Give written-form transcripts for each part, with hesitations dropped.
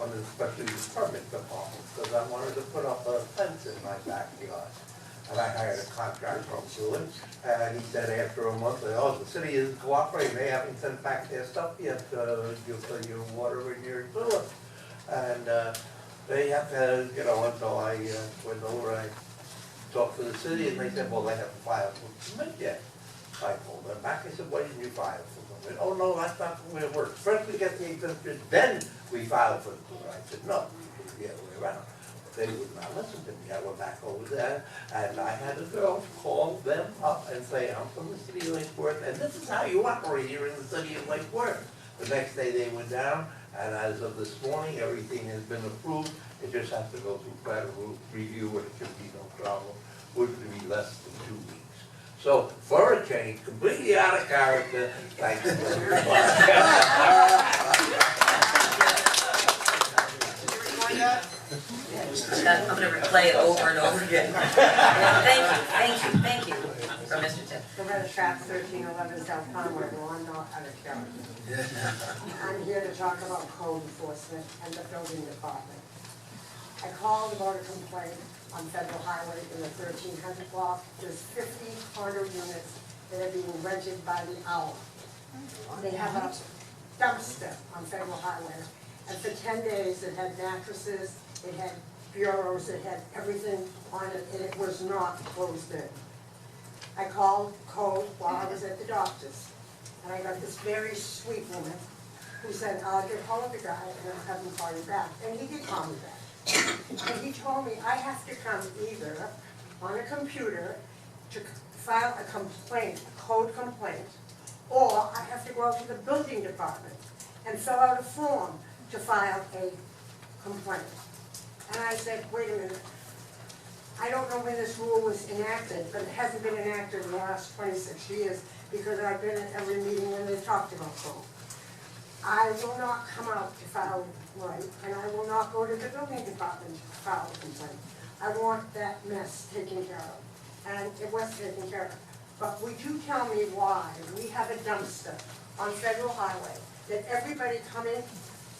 department, especially the permit department, because I wanted to put up a fence in my backyard. And I hired a contractor to do it, and he said after a month, oh, the city isn't cooperating, they haven't sent back their stuff yet, for your water and your sewer. And, they have to, you know, and so I went over, I talked to the city, and they said, well, they haven't filed for permit yet. I told them back, I said, why didn't you file for permit? Oh, no, that's not the way it works. First we get the exemption, then we file for the permit. I said, no, it's the other way around. They would not listen to me. I went back over there, and I had a girl call them up and say, I'm from the city of Lake Worth, and this is how you operate here in the city of Lake Worth. The next day they went down, and as of this morning, everything has been approved. It just has to go through federal review, and it should be no problem. Would be less than 2 weeks. So, for a change, completely out of character, thank you very much. I'm going to replay it over and over again. Thank you, from Mr. Tipp. Loretta Trapp, 1311 South Conway. No, I'm not out of character. I'm here to talk about code enforcement and the building department. I called about a complaint on Federal Highway in the 1300 block. There's 50 condo units that are being rented by the hour. They have a dumpster on Federal Highway, and for 10 days it had mattresses, it had bureaus, it had everything on it, and it was not closed in. I called code while I was at the doctor's, and I got this very sweet woman who said, I'll get hold of the guy and I'll have him call you back. And he did call me back. And he told me I have to come either on a computer to file a complaint, a code complaint, or I have to go out to the building department and fill out a form to file a complaint. And I said, wait a minute, I don't know when this rule was enacted, but it hasn't been enacted in the last 26 years because I've been at every meeting when they talked about code. I will not come out to file right, and I will not go to the building department to file a complaint. I want that mess taken care of, and it was taken care of. But would you tell me why we have a dumpster on Federal Highway that everybody coming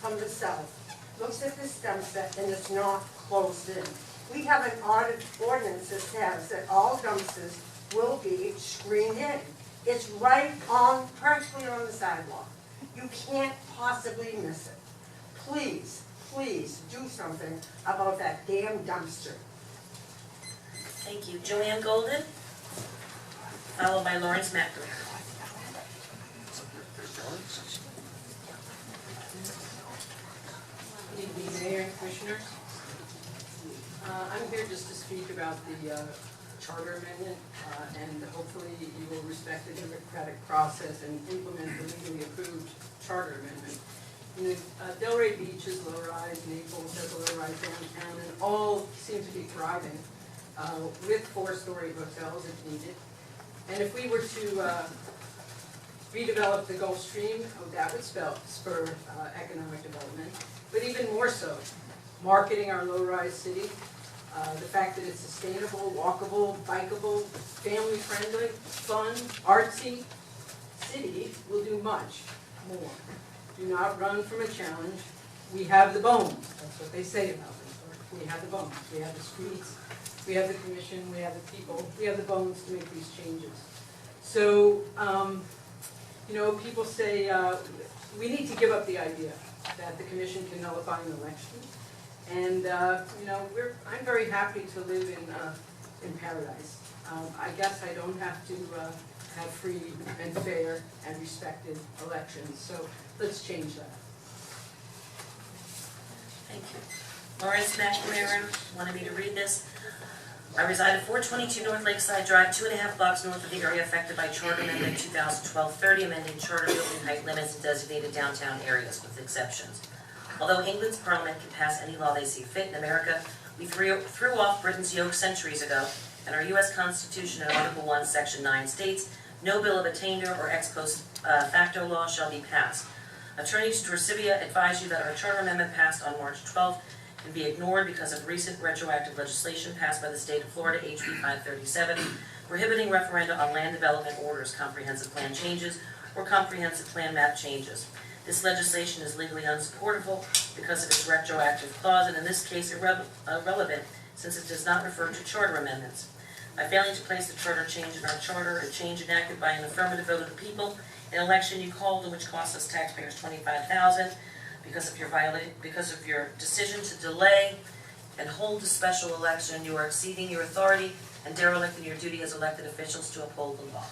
from the south looks at this dumpster and it's not closed in? We have an ordinance that says that all dumpsters will be screened in. It's right on, practically on the sidewalk. You can't possibly miss it. Please, please do something about that damn dumpster. Thank you. Joanne Golden, followed by Lawrence McNamara. Good evening, Mayor and Commissioners. I'm here just to speak about the charter amendment, and hopefully you will respect the democratic process and implement the legally approved charter amendment. You know, Delray Beach is low-rise, Naples has a low-rise downtown, and all seem to be thriving with 4-story hotels if needed. And if we were to redevelop the Gulf Stream, that would spur economic development, but even more so, marketing our low-rise city. The fact that it's sustainable, walkable, bikeable, family-friendly, fun, artsy city will do much more. Do not run from a challenge. We have the bones. That's what they say about them. We have the bones. We have the streets. We have the commission. We have the people. We have the bones to make these changes. So, you know, people say we need to give up the idea that the commission can nullify an election. And you know, I'm very happy to live in paradise. I guess I don't have to have free and fair and respected elections. So let's change that. Thank you. Lawrence McNamara wanted me to read this. I reside at 422 North Lakeside Drive, 2.5 blocks north of the area affected by Charter Amendment 2012-30, amending charter building height limits in designated downtown areas with exceptions. Although England's Parliament can pass any law they see fit, in America, we threw off Britain's yoke centuries ago, and our U.S. Constitution in Article 1, Section 9 states, no bill of attainder or ex post facto law shall be passed. Attorneys Drusivia advise you that our charter amendment passed on March 12th can be ignored because of recent retroactive legislation passed by the state of Florida, HB 537, prohibiting referenda on land development orders, comprehensive plan changes, or comprehensive plan map changes. This legislation is legally unsupportable because of its retroactive clause, and in this case irrelevant since it does not refer to charter amendments. By failing to place the charter change in our charter, a change enacted by an affirmative vote of the people, an election you called and which cost us taxpayers $25,000 because of your decision to delay and hold a special election, you are exceeding your authority and derelict in your duty as elected officials to uphold the law.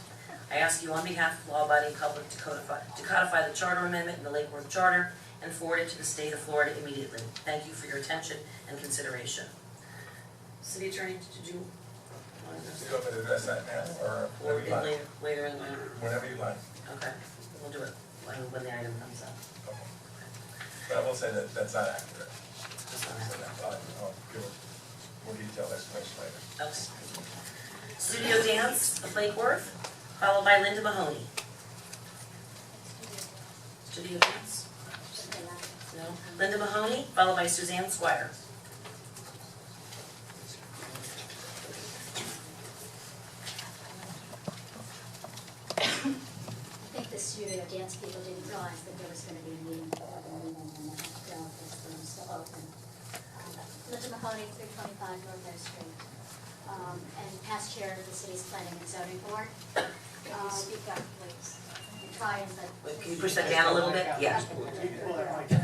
I ask you on behalf of the law-abiding public to codify the charter amendment in the Lake Worth Charter and forward it to the state of Florida immediately. Thank you for your attention and consideration. City Attorney, did you want to You want me to address that now, or whenever you like? later in the, Whenever you like. okay, we'll do it when the item comes up. Okay. But I will say that that's not accurate. That's So not happening. I'll give a more detailed explanation later. Okay. Studio Dance of Lake Worth, followed by Linda Mahoney. Studio Dance? No. Linda Mahoney, followed by Suzanne Squire. I think the studio dance people didn't realize that there was going to be a meeting before the meeting, and they had to go because the room's still open. Linda Mahoney, 325 North Oak Street, and past chair of the city's planning and zoning board. Speak up, please. And try and Wait, can you push that down a little bit? Yeah,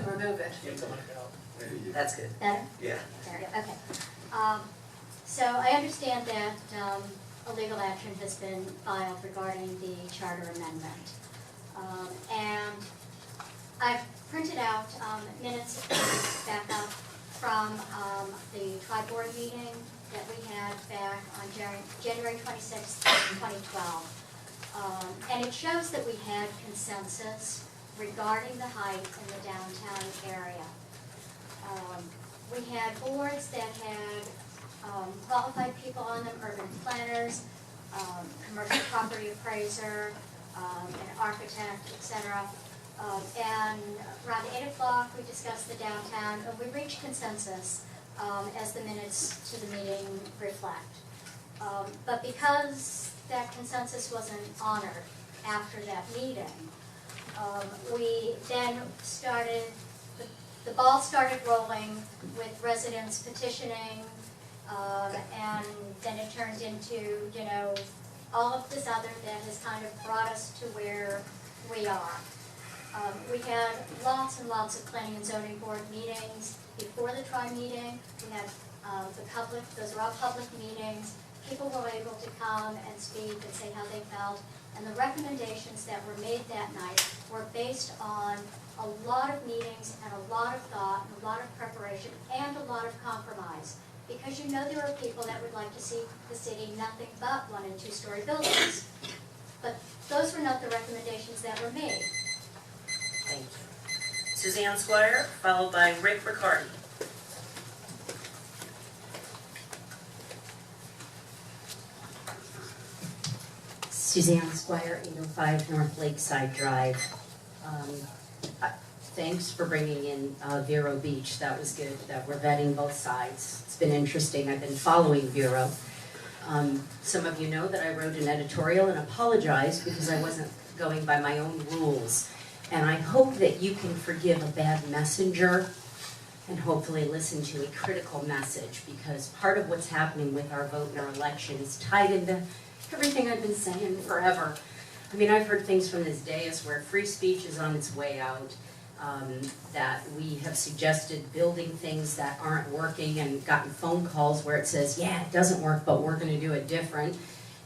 Remove it. that's good. better. Yeah. There, okay. So I understand that a legal action has been filed regarding the charter amendment. And I've printed out minutes back up from the tri-board meeting that we had back on January 26th, 2012. And it shows that we had consensus regarding the height in the downtown area. We had boards that had qualified people on them, urban planners, commercial property appraiser, an architect, etc. And around 8 o'clock, we discussed the downtown, and we reached consensus as the minutes to the meeting reflect. But because that consensus wasn't honored after that meeting, we then started, the ball started rolling with residents petitioning, and then it turned into, all of this other that has kind of brought us to where we are. We had lots and lots of planning and zoning board meetings before the tri-meeting. We had the public, those were all public meetings. People were able to come and speak and say how they felt. And the recommendations that were made that night were based on a lot of meetings and a lot of thought and a lot of preparation and a lot of compromise. Because there are people that would like to see the city nothing but 1- and 2-story buildings. But those were not the recommendations that were made. Thank you. Suzanne Squire, followed by Rick Riccardi. Suzanne Squire, 805 North Lakeside Drive. Thanks for bringing in Vero Beach. That was good, that we're vetting both sides. It's been interesting. I've been following Vero. Some of you know that I wrote an editorial and apologized because I wasn't going by my own rules. And I hope that you can forgive a bad messenger and hopefully listen to a critical message, because part of what's happening with our vote in our election is tied into everything I've been saying forever. I mean, I've heard things from this dais where free speech is on its way out, that we have suggested building things that aren't working, and gotten phone calls where it says, yeah, it doesn't work, but we're going to do it different.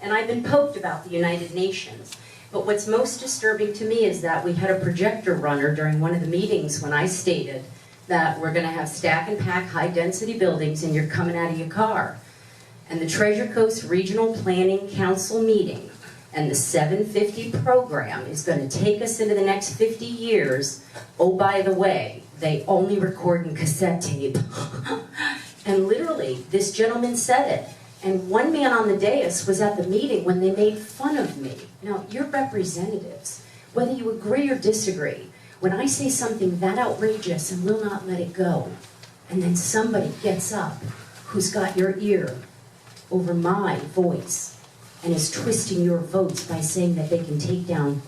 And I've been poked about the United Nations. But what's most disturbing to me is that we had a projector runner during one of the meetings when I stated that we're going to have stack and pack high-density buildings and you're coming out of your car. And the Treasure Coast Regional Planning Council meeting and the 750 program is going to take us into the next 50 years. Oh, by the way, they only record in cassette tape. And literally, this gentleman said it. And one man on the dais was at the meeting when they made fun of me. Now, you're representatives, whether you agree or disagree. When I say something that outrageous and will not let it go, and then somebody gets up who's got your ear over my voice and is twisting your votes by saying that they can take down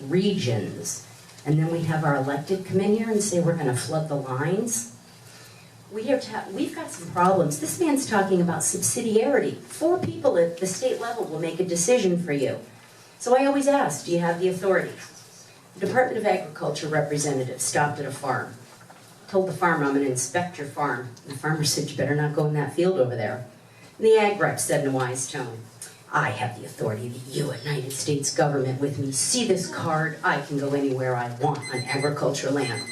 regions, and then we have our elected come in here and say we're gonna flood the lines. We've got some problems. This man's talking about subsidiarity. 4 people at the state level will make a decision for you. So I always ask, do you have the authority? The Department of Agriculture representative stopped at a farm, told the farmer, I'm gonna inspect your farm. And the farmer said, you better not go in that field over there. And the ag rep said in a wise tone, I have the authority of the United States government with me. See this card? I can go anywhere I want on agriculture land.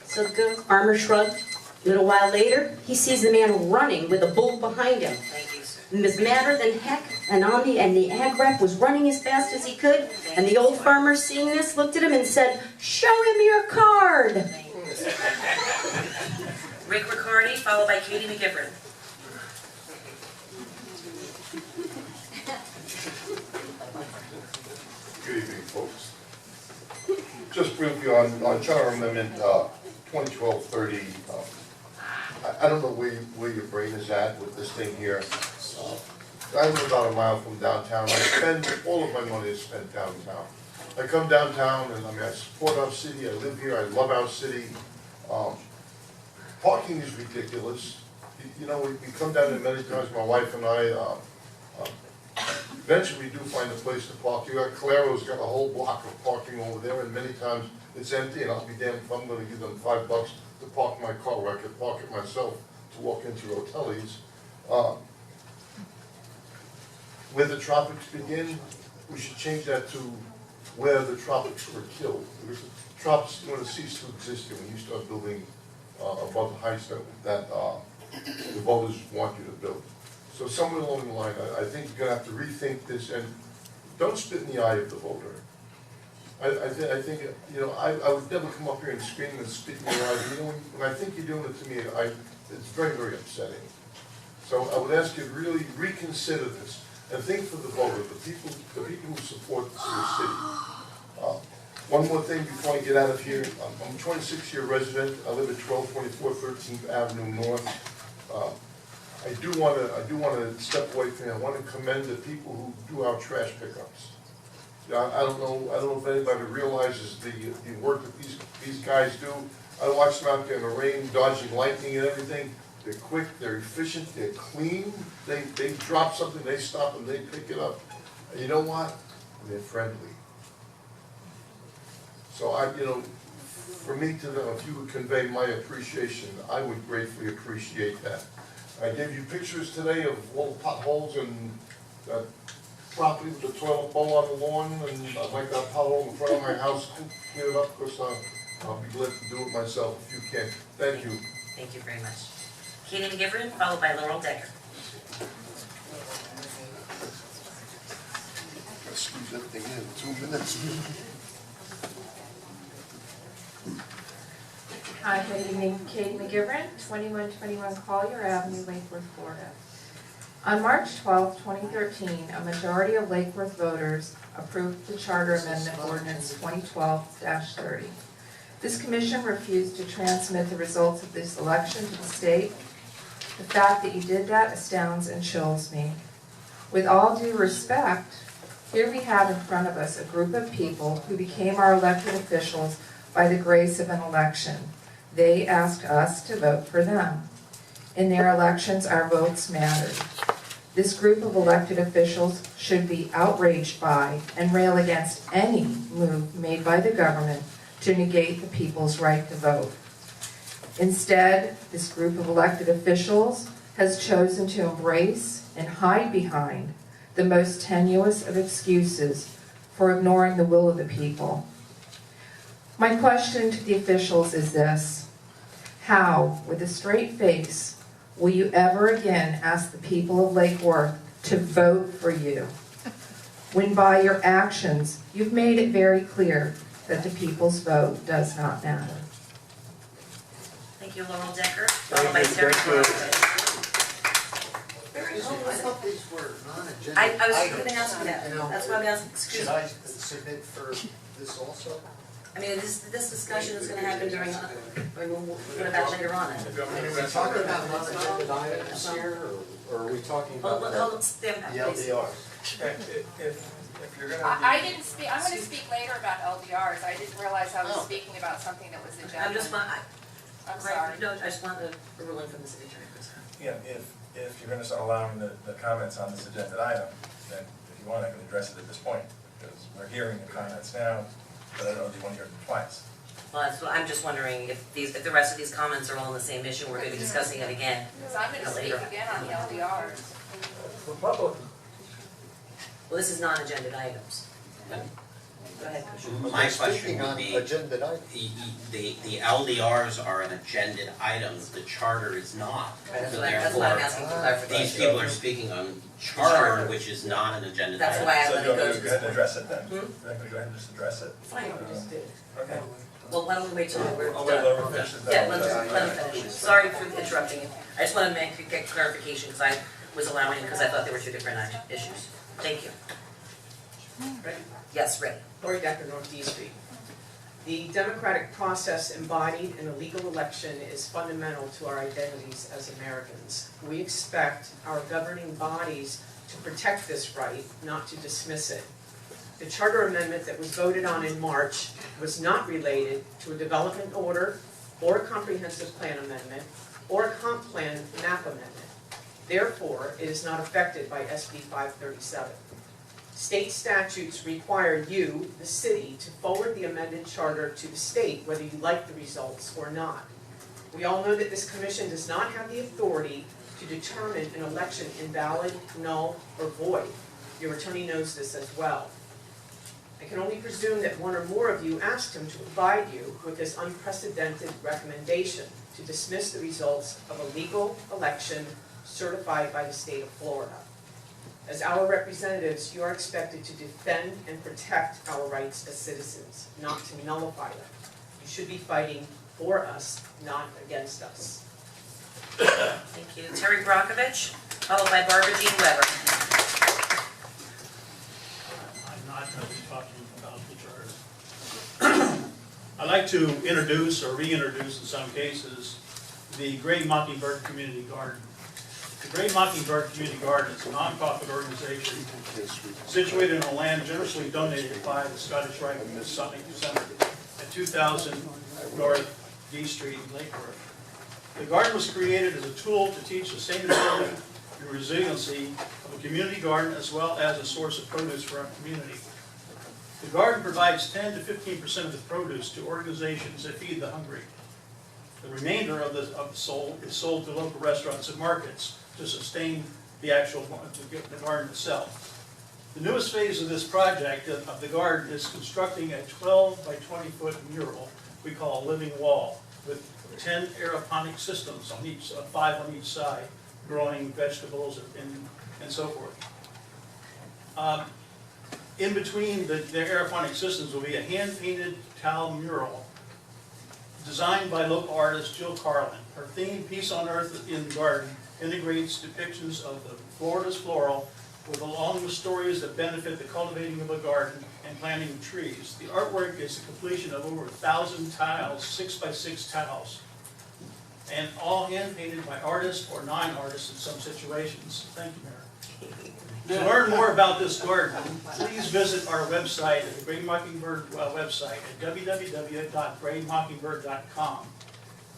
So the farmer shrugged. A little while later, he sees the man running with a bull behind him. Thank you, sir. He was madder than heck, and the ag rep was running as fast as he could, and the old farmer, seeing this, looked at him and said, show him your card. Thank you, sir. Rick Riccardi, followed by Katie McGivern. Good evening, folks. Just briefly on Charter Amendment 2012-30, I don't know where your brain is at with this thing here. I live about a mile from downtown. All of my money is spent downtown. I come downtown and I support our city, I live here, I love our city. Parking is ridiculous. You know, we come down there many times, my wife and I, eventually we do find a place to park. You got Claro's got a whole block of parking over there, and many times it's empty, and I'll be damned if I'm gonna give them $5 to park my car where I could park it myself to walk into Rotelli's. Where the tropics begin, we should change that to where the tropics were killed. Because the tropics are going to cease to exist here when you start building above the heights that the voters want you to build. So somewhere along the line, I think you're going to have to rethink this, and don't spit in the eye of the voter. I think, you know, I would never come up here and scream and spit in your eye. You know, when I think you're doing it to me, it's very, very upsetting. So I would ask you to really reconsider this and think for the voter, the people who support the city. One more thing before I get out of here. I'm a 26-year resident. I live at 1224 13th Avenue North. I do want to step away from here. I want to commend the people who do our trash pickups. I don't know if anybody realizes the work that these guys do. I watch them out there in the rain, dodging lightning and everything. They're quick, they're efficient, they're clean. They drop something, they stop and they pick it up. And you know what? They're friendly. So for me to them, if you would convey my appreciation, I would gratefully appreciate that. I gave you pictures today of little potholes and property with the toilet bowl on the lawn, and I'd like that pothole in front of my house cleared up, because I'll be glad to do it myself if you can. Thank you. Thank you very much. Katie McGivern, followed by Laurel Decker. Gotta squeeze everything in 2 minutes. Hi, good evening. Katie McGivern, 2121 Collier Avenue, Lake Worth, Florida. On March 12, 2013, a majority of Lake Worth voters approved the Charter Amendment Ordinance 2012-30. This commission refused to transmit the results of this election to the state. The fact that you did that astounds and chills me. With all due respect, here we have in front of us a group of people who became our elected officials by the grace of an election. They asked us to vote for them. In their elections, our votes mattered. This group of elected officials should be outraged by and rail against any move made by the government to negate the people's right to vote. Instead, this group of elected officials has chosen to embrace and hide behind the most tenuous of excuses for ignoring the will of the people. My question to the officials is this: how, with a straight face, will you ever again ask the people of Lake Worth to vote for you, when by your actions you've made it very clear that the people's vote does not matter? Thank you, Laurel Decker, followed by Terry Crosby. I thought these were non-agenda. I was going to ask you that. You know, That's why I'm asking, excuse Should me. I submit for this also? I mean, this discussion is going to happen during, what about later on? Are we talking about non-agenda items here, or are we talking about? Hold on, stand back, The please. LDRs? If you're gonna I be, didn't speak, I'm gonna speak later about LDRs, I didn't realize I was speaking about something that was agenda. I'm just, I'm sorry. No, I just want a ruling from the city attorney, please. yeah, if you're gonna start allowing the comments on this agenda item, then if you want, I can address it at this point, because we're hearing the comments now, but I don't know if you want to hear them twice. Well, that's what, I'm just wondering if the rest of these comments are all on the same issue, we're gonna be discussing it again. So I'm gonna speak again on the LDRs. The public, Well, this is non-agenda items. Go ahead, Commissioner. My question Speaking would on be, agenda item. the LDRs are an agenda item, the charter is not. That's So why I'm therefore, asking for clarification. these people are speaking on charter, which is not an agenda That's item. why I So let you it want go me to to go this ahead and point. address it then? Hmm? You're not gonna go ahead and just address it? Fine, we just did. Okay. Well, why don't we wait till we're I'll wait done? till we're finished. Yeah, let him finish. Sorry for interrupting you. I just wanted to get clarification, because I was allowing it, because I thought there were two different issues. Thank you. Ready? Yes, ready. Lori Decker, North D Street. The democratic process embodied in a legal election is fundamental to our identities as Americans. We expect our governing bodies to protect this right, not to dismiss it. The charter amendment that was voted on in March was not related to a development order or a comprehensive plan amendment or a comp plan map amendment. Therefore, it is not affected by SB 537. State statutes require you, the city, to forward the amended charter to the state, whether you like the results or not. We all know that this commission does not have the authority to determine an election invalid, null, or void. Your attorney knows this as well. I can only presume that one or more of you asked him to provide you with this unprecedented recommendation to dismiss the results of a legal election certified by the state of Florida. As our representatives, you are expected to defend and protect our rights as citizens, not to nullify them. You should be fighting for us, not against us. Thank you. Terry Brockovich, followed by Barbara Jean Weber. I'm not going to be talking about the charter. I'd like to introduce or reintroduce in some cases the Gray Mockingbird Community Garden. The Gray Mockingbird Community Garden is a nonprofit organization situated on land generously donated by the Scottish Rite Center at 2000 North D Street in Lake Worth. The garden was created as a tool to teach sustainability and resiliency of a community garden as well as a source of produce for our community. The garden provides 10 to 15% of the produce to organizations that feed the hungry. The remainder of the sold is sold to local restaurants and markets to sustain the actual the garden itself. The newest phase of this project of the garden is constructing a 12 by 20 foot mural we call a living wall with 10 aeroponic systems on each, 5 on each side, growing vegetables and so forth. In between the aeroponic systems will be a hand-painted tile mural designed by local artist Jill Carlin. Her theme, Peace on Earth in the Garden, integrates depictions of the Florida's floral along with stories that benefit the cultivating of a garden and planting of trees. The artwork is the completion of over 1,000 tiles, 6 by 6 tiles, and all hand-painted by artists or non-artists in some situations. Thank you, Mayor. To learn more about this garden, please visit our website at the Gray Mockingbird website at www.graymockingbird.com.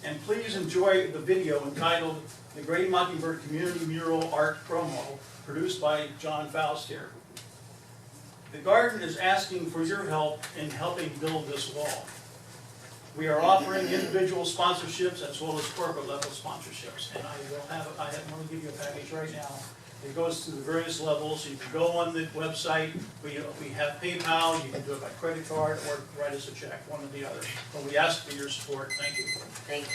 And please enjoy the video entitled The Gray Mockingbird Community Mural Art Promo, produced by John Faust here. The garden is asking for your help in helping build this wall. We are offering individual sponsorships as well as corporate level sponsorships. And I'm going to give you a package right now. It goes through the various levels. You can go on the website. We have PayPal. You can do it by credit card or write us a check, one or the other. But we ask for your support. Thank you. Thank you.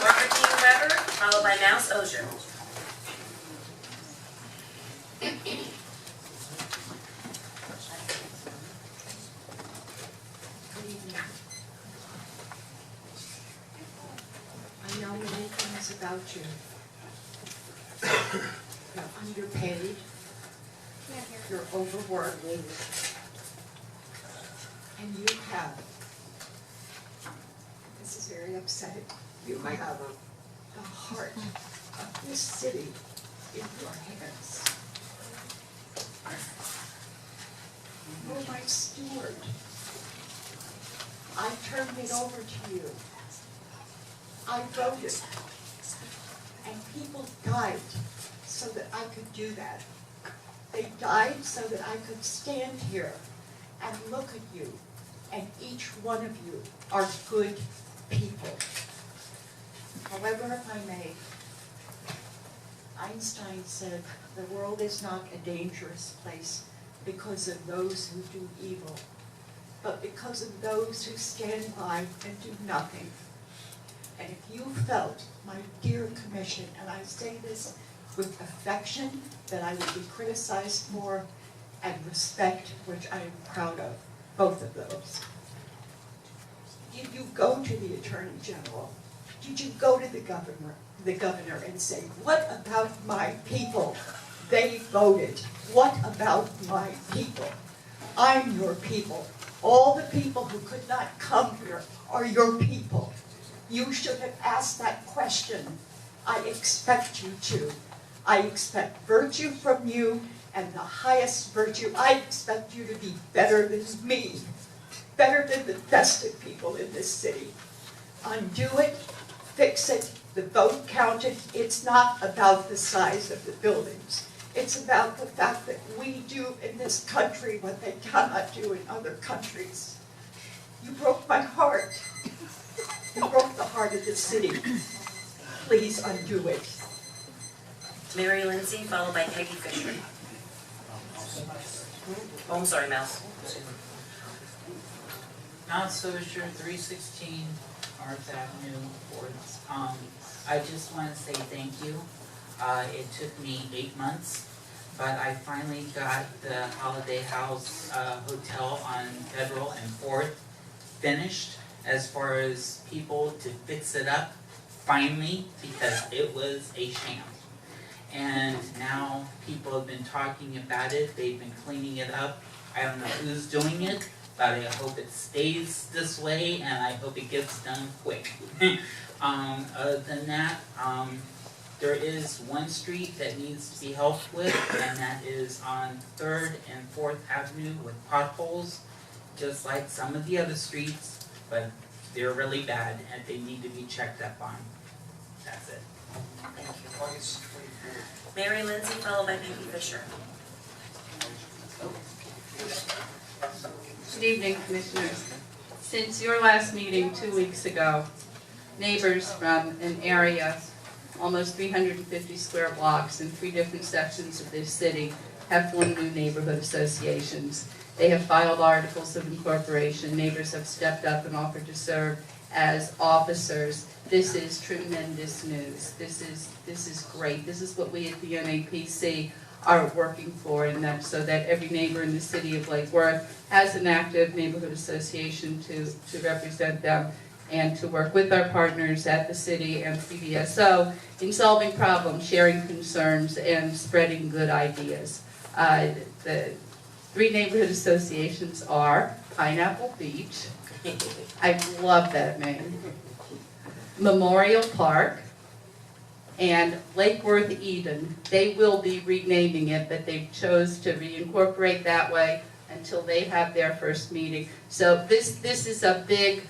Barbara Jean Weber, followed by Mouse Ozier. Good evening. I know many things about you. You're underpaid. You're overworked. And you have, this is very upsetting, you have a heart of this city in your hands. You're my steward. I turned it over to you. I voted. And people died so that I could do that. They died so that I could stand here and look at you. And each one of you are good people. However, if I may, Einstein said, the world is not a dangerous place because of those who do evil, but because of those who stand by and do nothing. And if you felt, my dear commission, and I say this with affection, that I would be criticized for, and respect, which I am proud of, both of those. Did you go to the Attorney General? Did you go to the governor and say, what about my people? They voted. What about my people? I'm your people. All the people who could not come here are your people. You should have asked that question. I expect you to. I expect virtue from you, and the highest virtue, I expect you to be better than me, better than the best of people in this city. Undo it, fix it, the vote counted. It's not about the size of the buildings. It's about the fact that we do in this country what they cannot do in other countries. You broke my heart. You broke the heart of the city. Please undo it. Mary Lindsay, followed by Peggy Fisher. Oh, I'm sorry, Mouse. Mount Socher, 316 Arts Avenue, Fort. I just want to say thank you. It took me 8 months, but I finally got the Holiday House Hotel on Federal and 4th finished as far as people to fix it up, finally, because it was a sham. And now people have been talking about it, they've been cleaning it up. I don't know who's doing it, but I hope it stays this way and I hope it gets done quick. Other than that, there is one street that needs to be helped with, and that is on 3rd and 4th Avenue with potholes, just like some of the other streets, but they're really bad and they need to be checked up on. That's it. Thank you. Mary Lindsay, followed by Peggy Fisher. Good evening, Commissioners. Since your last meeting 2 weeks ago, neighbors from an area, almost 350 square blocks in 3 different sections of this city, have formed new neighborhood associations. They have filed articles of incorporation. Neighbors have stepped up and offered to serve as officers. This is tremendous news. This is great. This is what we at the NAPC are working for, and that so that every neighbor in the city of Lake Worth has an active neighborhood association to represent them and to work with our partners at the city and CVSO in solving problems, sharing concerns, and spreading good ideas. The 3 neighborhood associations are Pineapple Beach, I love that name, Memorial Park, and Lake Worth Eden. They will be renaming it, but they chose to reincorporate that way until they have their first meeting. So this is a big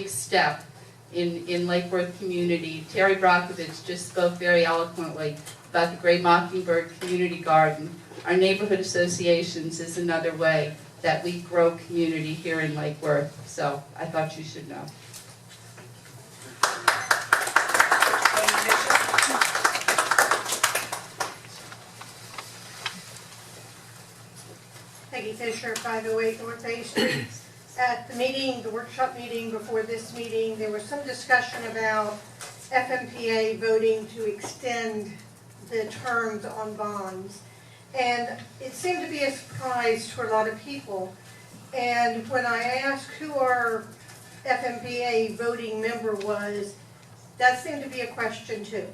step in Lake Worth community. Terry Brockovich just spoke very eloquently about the Great Mockingbird Community Garden. Our neighborhood associations is another way that we grow community here in Lake Worth. So I thought you should know. Peggy Fisher, 508 North A Street. At the meeting, the workshop meeting before this meeting, there was some discussion about FMPA voting to extend the terms on bonds. And it seemed to be a surprise to a lot of people. And when I asked who our FMPA voting member was, that seemed to be a question too.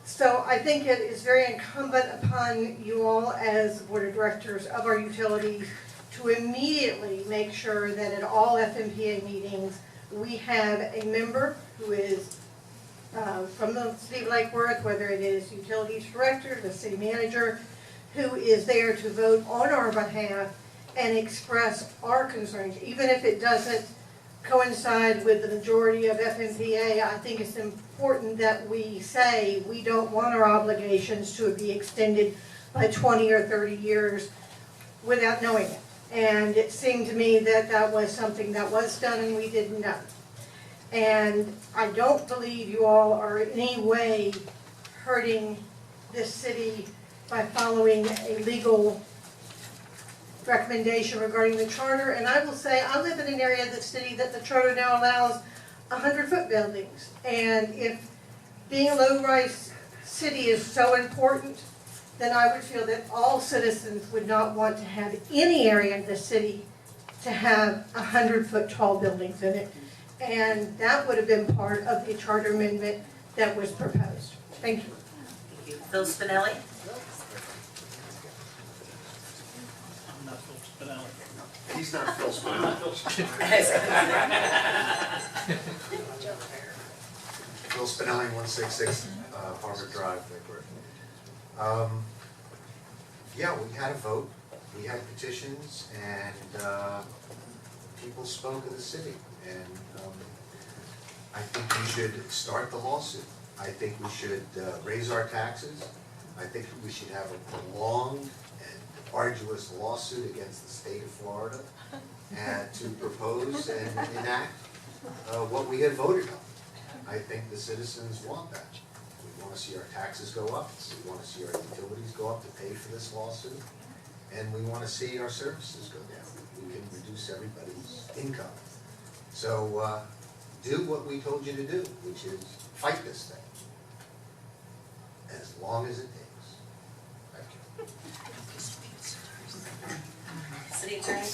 So I think it is very incumbent upon you all as the Board of Directors of our utilities to immediately make sure that at all FMPA meetings we have a member who is from the city of Lake Worth, whether it is utilities director, the city manager, who is there to vote on our behalf and express our concerns, even if it doesn't coincide with the majority of FMPA. I think it's important that we say we don't want our obligations to be extended by 20 or 30 years without knowing it. And it seemed to me that that was something that was done and we didn't know. And I don't believe you all are in any way hurting this city by following a legal recommendation regarding the charter. And I will say, I live in an area of the city that the charter now allows 100-foot buildings. And if being a low-rise city is so important, then I would feel that all citizens would not want to have any area of the city to have 100-foot tall buildings in it. And that would have been part of the charter amendment that was proposed. Thank you. Thank you. Phil Spinelli? I'm not Phil Spinelli. He's not Phil Spinelli. I'm not Phil Spinelli. Phil Spinelli, 166 Harvard Drive, Lake Worth. Yeah, we had a vote, we had petitions, and people spoke of the city. And I think we should start the lawsuit. I think we should raise our taxes. I think we should have a prolonged and arduous lawsuit against the state of Florida and to propose and enact what we had voted on. I think the citizens want that. We want to see our taxes go up, we want to see our utilities go up to pay for this lawsuit, and we want to see our services go down. We can reduce everybody's income. So do what we told you to do, which is fight this thing, as long as it takes. Thank you. City Attorney?